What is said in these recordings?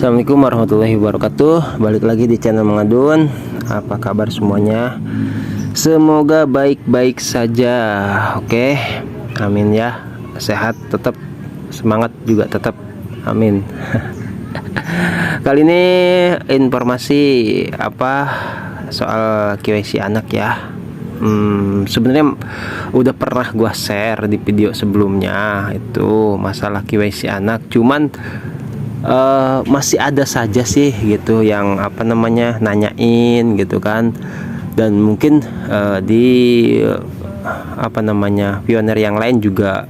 Assalamualaikum warahmatullahi wabarakatuh. Balik lagi di channel Mengadun. Apa kabar semuanya? Semoga baik-baik saja. Oke, amin ya. Sehat tetap, semangat juga tetap, amin. Kali ini informasi soal KYC anak ya. Sebenarnya udah pernah gua share di video sebelumnya itu masalah KYC anak, cuman masih ada saja sih gitu yang nanyain gitu kan, dan mungkin di pionir yang lain juga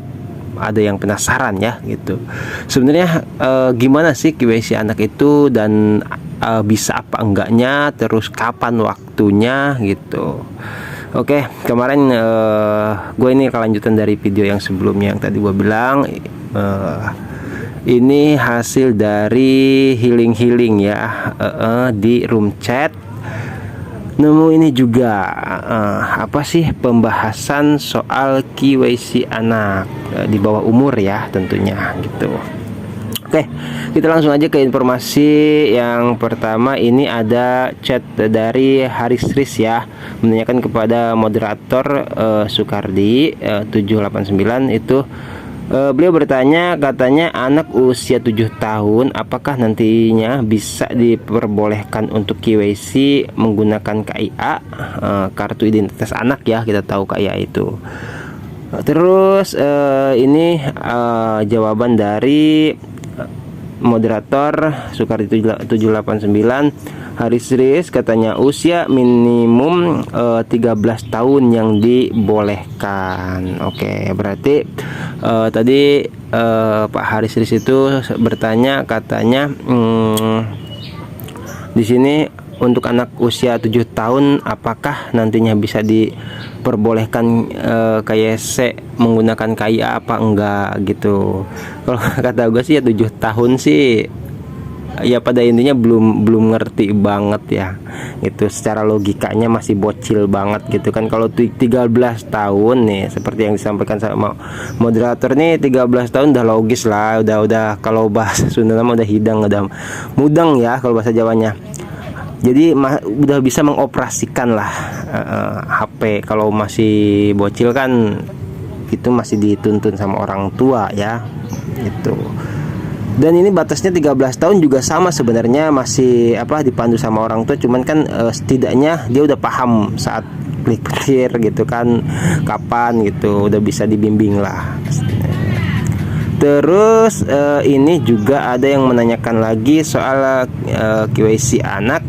ada yang penasaran ya gitu. Sebenarnya gimana sih KYC anak itu, dan bisa apa enggaknya, terus kapan waktunya gitu. Oke, kemarin gue ini kelanjutan dari video yang sebelumnya yang tadi gue bilang. Ini hasil dari healing ya, di room chat. Nemu ini juga pembahasan soal KYC anak di bawah umur ya tentunya gitu. Oke, kita langsung aja ke informasi yang pertama. Ini ada chat dari Haris Riz ya, menanyakan kepada moderator Sukardi 789 itu. Beliau bertanya, katanya anak usia 7 tahun apakah nantinya bisa diperbolehkan untuk KYC menggunakan KIA, kartu identitas anak ya, kita tahu KIA itu. Terus ini jawaban dari moderator Sukardi 789 Haris Riz, katanya usia minimum 13 tahun yang dibolehkan. Oke, berarti tadi Pak Haris Riz itu bertanya, katanya di sini untuk anak usia 7 tahun apakah nantinya bisa diperbolehkan KYC menggunakan KIA apa enggak gitu. Kalau kata gue sih ya 7 tahun sih ya pada intinya belum ngerti banget ya itu, secara logikanya masih bocil banget gitu kan. Kalau 13 tahun nih seperti yang disampaikan sama moderator nih, 13 tahun udah logis lah, udah kalau bahasa Sunda nama udah hidang, udah mudeng ya kalau bahasa Jawanya. Jadi udah bisa mengoperasikan lah HP. Kalau masih bocil kan itu masih dituntun sama orang tua ya gitu. Dan ini batasnya 13 tahun juga sama sebenarnya, masih dipandu sama orang tua, cuman kan setidaknya dia udah paham saat klik petir gitu kan, kapan gitu, udah bisa dibimbing lah. Terus ini juga ada yang menanyakan lagi soal KYC anak.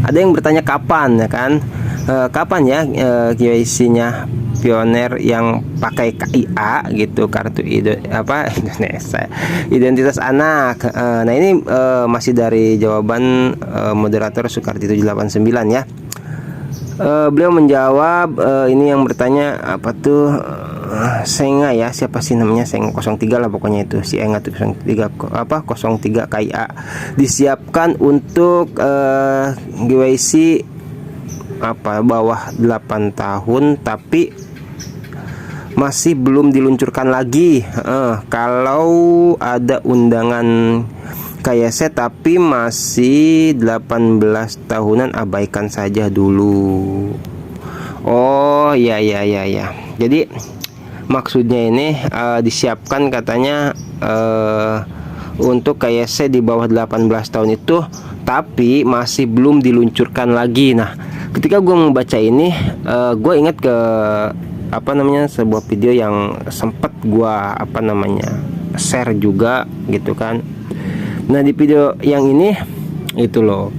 Ada yang bertanya kapan ya kan, kapan ya KYC-nya pionir yang pakai KIA gitu, kartu Indonesia identitas anak. Nah ini masih dari jawaban moderator Sukardi 789 ya. Beliau menjawab, ini yang bertanya Senga ya, siapa sih namanya, Senga 03 lah pokoknya itu, si Enga 03 03 KIA disiapkan untuk KYC bawah 8 tahun tapi masih belum diluncurkan lagi. Kalau ada undangan KYC tapi masih 18 tahunan, abaikan saja dulu. Oh ya. Jadi maksudnya ini disiapkan katanya untuk KYC di bawah 18 tahun itu tapi masih belum diluncurkan lagi. Nah, ketika gue membaca ini, gue ingat ke sebuah video yang sempat gue share juga gitu kan. Nah di video yang ini itu loh,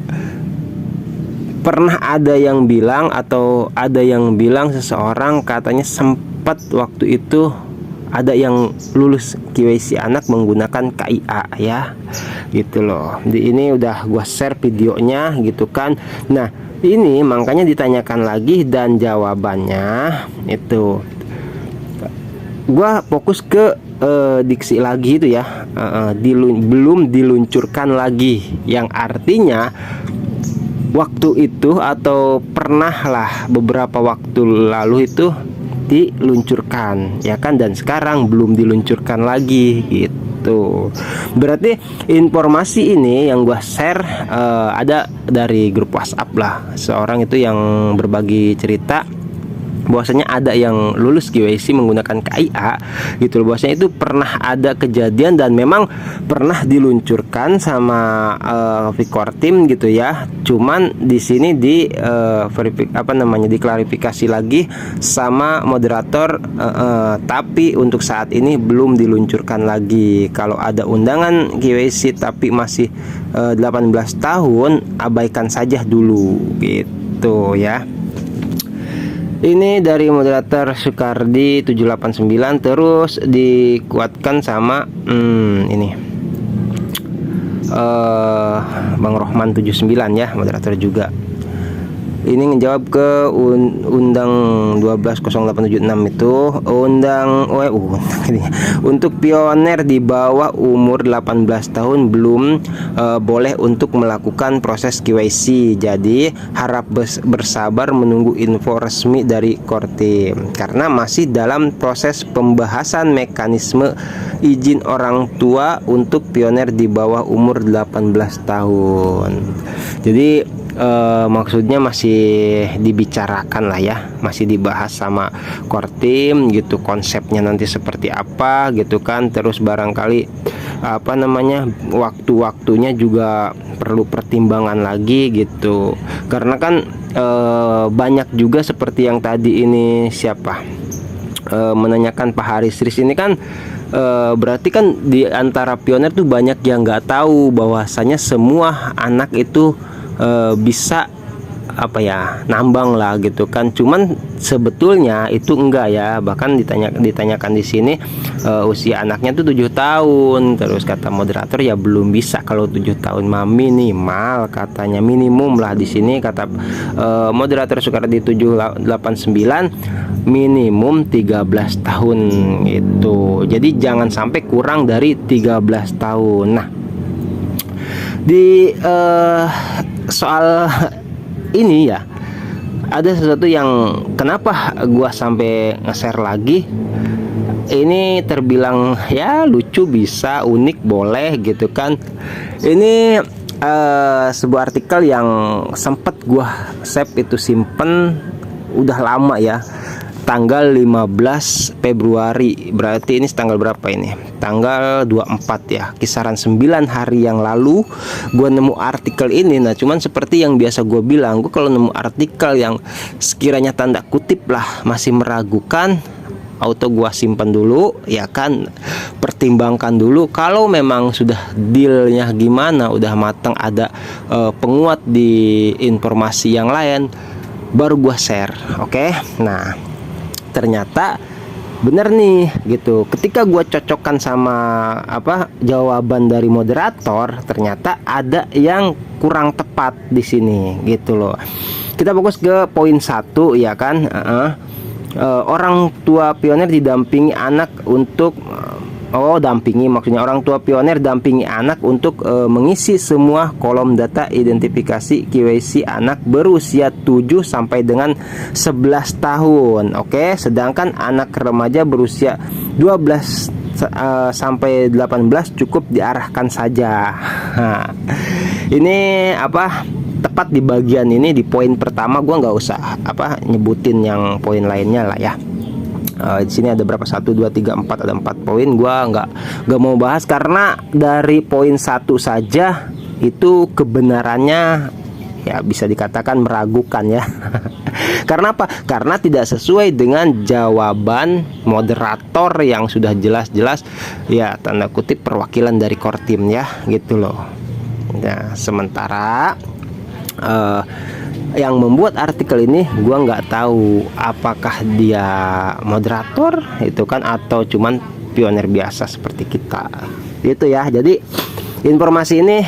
pernah ada yang bilang seseorang katanya sempat waktu itu ada yang lulus KYC anak menggunakan KIA ya gitu loh. Ini udah gua share videonya gitu kan. Nah ini makanya ditanyakan lagi, dan jawabannya itu gua fokus ke diksi lagi itu ya, belum diluncurkan lagi, yang artinya waktu itu atau pernah lah beberapa waktu lalu itu diluncurkan ya kan, dan sekarang belum diluncurkan lagi gitu. gitu. Berarti informasi ini yang gua share ada dari grup WhatsApp lah. Seorang itu yang berbagi cerita bahwasanya ada yang lulus KYC menggunakan KIA gitu loh. Bahwasanya itu pernah ada kejadian dan memang pernah diluncurkan sama Vkortim gitu ya. Cuman di sini diklarifikasi lagi sama moderator, tapi untuk saat ini belum diluncurkan lagi. Kalau ada undangan KYC tapi masih 18 tahun, abaikan saja dulu gitu ya. Ini dari moderator Sukardi 789, terus dikuatkan sama ini Bang Rohman 79 ya, moderator juga. Ini ngejawab ke undang 120876 itu untuk pioner di bawah umur 18 tahun belum boleh untuk melakukan proses KYC. Jadi harap bersabar menunggu info resmi dari Kortim karena masih dalam proses pembahasan mekanisme izin orang tua untuk pioner di bawah umur 18 tahun. Jadi maksudnya masih dibicarakan lah ya, masih dibahas sama Kortim gitu, konsepnya nanti seperti apa gitu kan. Terus barangkali waktu-waktunya juga perlu pertimbangan lagi gitu, karena kan banyak juga seperti yang tadi ini menanyakan Pak Haris Riz ini kan. Berarti kan di antara pioner tuh banyak yang nggak tahu bahwasanya semua anak itu bisa nambang lah gitu kan. Cuman sebetulnya itu enggak ya. Bahkan ditanyakan di sini usia anaknya tuh 7 tahun. Terus kata moderator ya belum bisa kalau 7 tahun mah minimal, katanya minimum lah di sini kata moderator Sukardi 789 minimum 13 tahun gitu. Jadi jangan sampai kurang dari 13 tahun. Nah, di soal ini ya ada sesuatu yang kenapa gua sampai nge-share lagi. Ini terbilang ya lucu, bisa unik, boleh gitu kan. Ini sebuah artikel yang sempet gua save, itu simpen udah lama ya, tanggal 15 Februari. Berarti ini tanggal berapa ini? Tanggal 24 ya. Kisaran 9 hari yang lalu gue nemu artikel ini. Nah, cuman seperti yang biasa gue bilang, gue kalau nemu artikel yang sekiranya tanda kutip lah masih meragukan, auto gue simpan dulu ya kan, pertimbangkan dulu. Kalau memang sudah dealnya gimana, udah matang, ada penguat di informasi yang lain, baru gue share. Oke. Nah, ternyata bener nih gitu. Ketika gue cocokkan sama jawaban dari moderator, ternyata ada yang kurang tepat di sini gitu loh. Kita fokus ke poin 1 ya kan. Orang tua pioner didampingi anak untuk maksudnya orang tua pioner dampingi anak untuk mengisi semua kolom data identifikasi KYC anak berusia 7 sampai dengan 11 tahun. Oke, sedangkan anak remaja berusia 12 sampai 18 cukup diarahkan saja. Ini tepat di bagian ini, di poin pertama. Gua nggak usah nyebutin yang poin lainnya lah ya. Di sini ada berapa? 1, 2, 3, 4, ada 4 poin. Gua nggak mau bahas karena dari poin 1 saja itu kebenarannya ya bisa dikatakan meragukan ya. Karena apa? Karena tidak sesuai dengan jawaban moderator yang sudah jelas-jelas ya tanda kutip perwakilan dari Kortim ya gitu loh. Nah, sementara yang membuat artikel ini gua nggak tahu apakah dia moderator itu kan atau cuman pioner biasa seperti kita gitu ya. Jadi informasi ini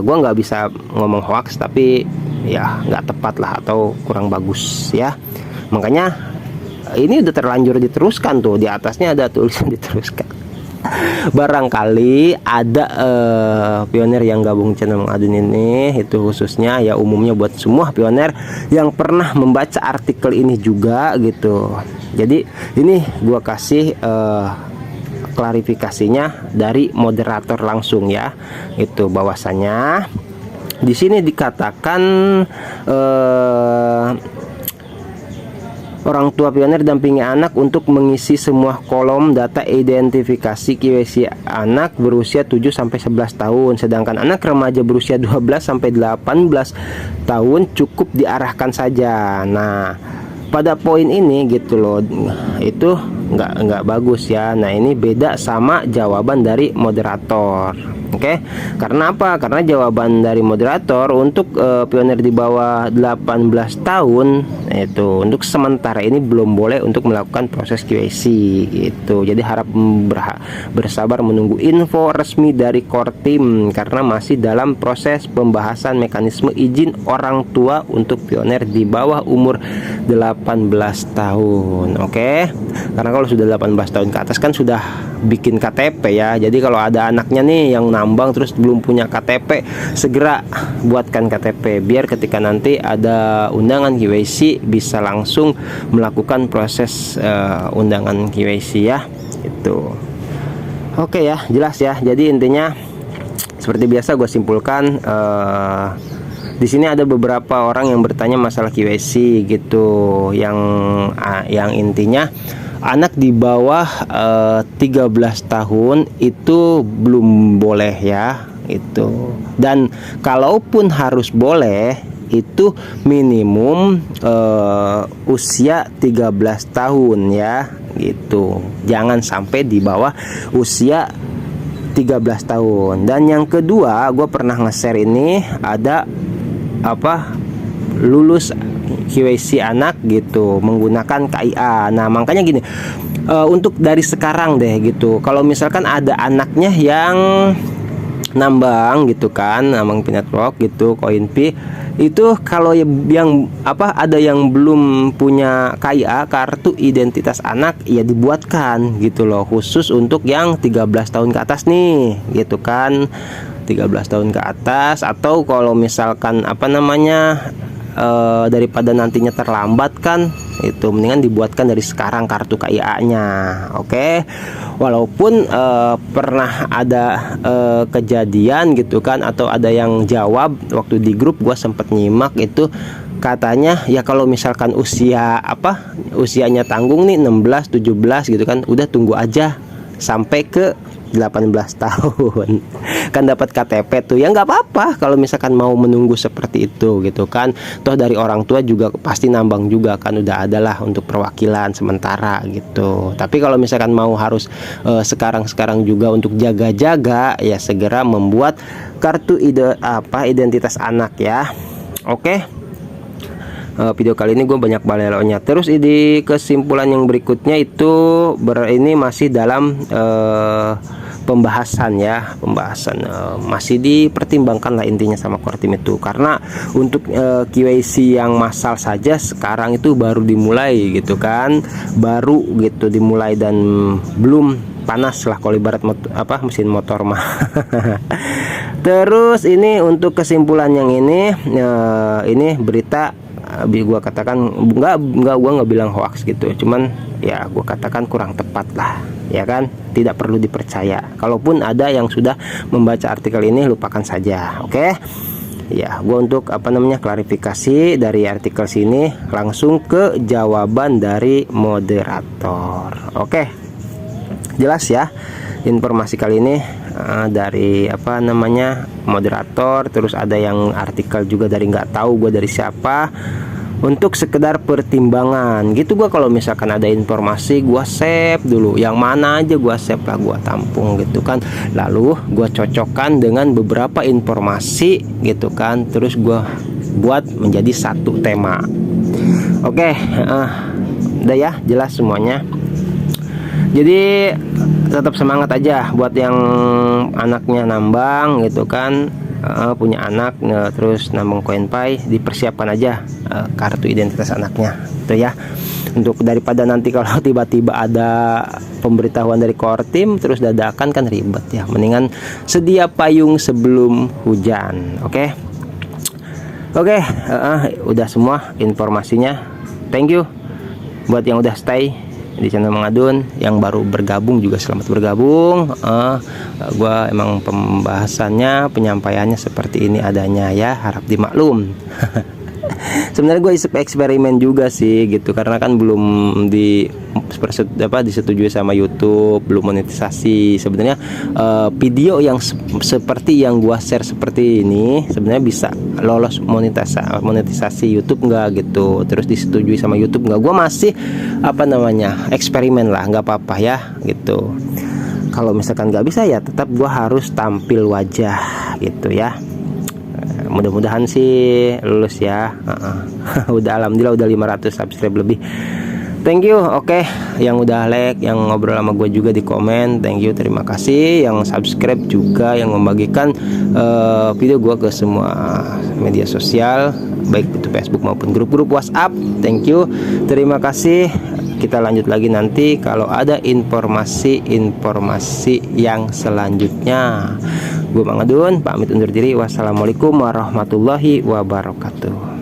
gua nggak bisa ngomong hoax, tapi ya nggak tepat lah atau kurang bagus ya. Makanya ini udah terlanjur diteruskan tuh, di atasnya ada tulisan diteruskan. Barangkali ada pioner yang gabung channel Mang Adun ini, itu khususnya ya umumnya buat semua pioner yang pernah membaca artikel ini juga gitu. Jadi ini gua kasih klarifikasinya dari moderator langsung ya. Itu bahwasanya di sini dikatakan orang tua pioner dampingi anak untuk mengisi semua kolom data identifikasi KYC anak berusia 7 sampai 11 tahun, sedangkan anak remaja berusia 12 sampai 18 tahun cukup diarahkan saja. Nah, pada poin ini gitu loh, itu nggak bagus ya. Nah, ini beda sama jawaban dari moderator. Oke, karena apa? Karena jawaban dari moderator untuk pioner di bawah 18 tahun itu untuk sementara ini belum boleh untuk melakukan proses QAC gitu. Jadi harap bersabar menunggu info resmi dari Kortim karena masih dalam proses pembahasan mekanisme izin orang tua untuk pioner di bawah umur 18 tahun. Oke. Karena kalau sudah 18 tahun ke atas kan sudah bikin KTP ya. Jadi kalau ada anaknya nih yang nambang terus belum punya KTP, segera buatkan KTP biar ketika nanti ada undangan KYC bisa langsung melakukan proses undangan KYC ya. Itu. Oke ya, jelas ya. Jadi intinya seperti biasa gue simpulkan, di sini ada beberapa orang yang bertanya masalah KYC gitu, yang intinya anak di bawah 13 tahun itu belum boleh ya itu. Dan kalaupun harus boleh itu minimum usia 13 tahun ya gitu. Jangan sampai di bawah usia 13 tahun. Dan yang kedua, gue pernah nge-share ini ada lulus KYC anak gitu menggunakan KIA. Nah, makanya gini, untuk dari sekarang deh gitu, kalau misalkan ada anaknya yang nambang gitu kan, nambang peanut rock gitu, koin P itu, kalau yang ada yang belum punya KIA, kartu identitas anak, ya dibuatkan gitu loh, khusus untuk yang 13 tahun ke atas nih gitu kan, 13 tahun ke atas. Atau kalau misalkan daripada nantinya terlambat kan, itu mendingan dibuatkan dari sekarang kartu KIA-nya. Oke. Walaupun pernah ada kejadian gitu kan, atau ada yang jawab waktu di grup, gua sempat nyimak itu, katanya ya kalau misalkan usianya tanggung nih 16 17 gitu kan, udah tunggu aja sampai ke 18 tahun kan dapat KTP tuh, ya nggak apa-apa kalau misalkan mau menunggu seperti itu gitu kan. Toh dari orang tua juga pasti nambang juga kan, udah adalah untuk perwakilan sementara gitu. Tapi kalau misalkan mau harus sekarang juga untuk jaga-jaga, ya segera membuat kartu identitas anak ya. Oke. Video kali ini gue banyak balelonya. Terus di kesimpulan yang berikutnya itu ini masih dalam pembahasan ya, masih dipertimbangkan lah intinya sama Kortim itu, karena untuk KYC yang massal saja sekarang itu baru dimulai gitu kan, baru gitu dimulai dan belum panas lah kalau ibarat mesin motor mah. Terus ini untuk kesimpulan yang ini berita, gua katakan gua nggak bilang hoax gitu, cuman ya gua katakan kurang tepat lah ya kan, tidak perlu dipercaya. Kalaupun ada yang sudah membaca artikel ini, lupakan saja. Oke ya, gua untuk klarifikasi dari artikel sini langsung ke jawaban dari moderator. Oke, jelas ya informasi kali ini dari moderator. Terus ada yang artikel juga dari nggak tahu gue dari siapa, untuk sekedar pertimbangan gitu. Gua kalau misalkan ada informasi, gua save dulu, yang mana aja gua save lah, gua tampung gitu kan, lalu gua cocokkan dengan beberapa informasi gitu kan, terus gua buat menjadi satu tema. Oke, udah ya, jelas semuanya. Jadi tetap semangat aja buat yang anaknya nambang gitu kan, punya anak terus nambang koin pai, dipersiapkan aja kartu identitas anaknya itu ya, untuk daripada nanti kalau tiba-tiba ada pemberitahuan dari Kortim terus dadakan kan ribet ya, mendingan sedia payung sebelum hujan. Oke, udah semua informasinya. Thank you buat yang udah stay di channel Mang Adun. Yang baru bergabung juga selamat bergabung. Gua emang pembahasannya, penyampaiannya seperti ini adanya ya, harap dimaklum. Sebenarnya gue eksperimen juga sih gitu, karena kan belum disetujui sama YouTube, belum monetisasi. Sebenarnya video yang seperti yang gue share seperti ini sebenarnya bisa lolos monetisasi YouTube nggak gitu, terus disetujui sama YouTube nggak. Gue masih eksperimen lah, nggak apa-apa ya gitu. Kalau misalkan nggak bisa ya tetap gue harus tampil wajah gitu ya. Mudah-mudahan sih lulus ya. Udah alhamdulillah udah 500 subscribe lebih. Thank you. Oke, yang udah like, yang ngobrol sama gue juga di komen, thank you, terima kasih. Yang subscribe juga, yang membagikan video gue ke semua media sosial, baik itu Facebook maupun grup-grup WhatsApp. Thank you, terima kasih. Kita lanjut lagi nanti kalau ada informasi-informasi yang selanjutnya. Gue Mang Adun pamit undur diri. Wassalamualaikum warahmatullahi wabarakatuh.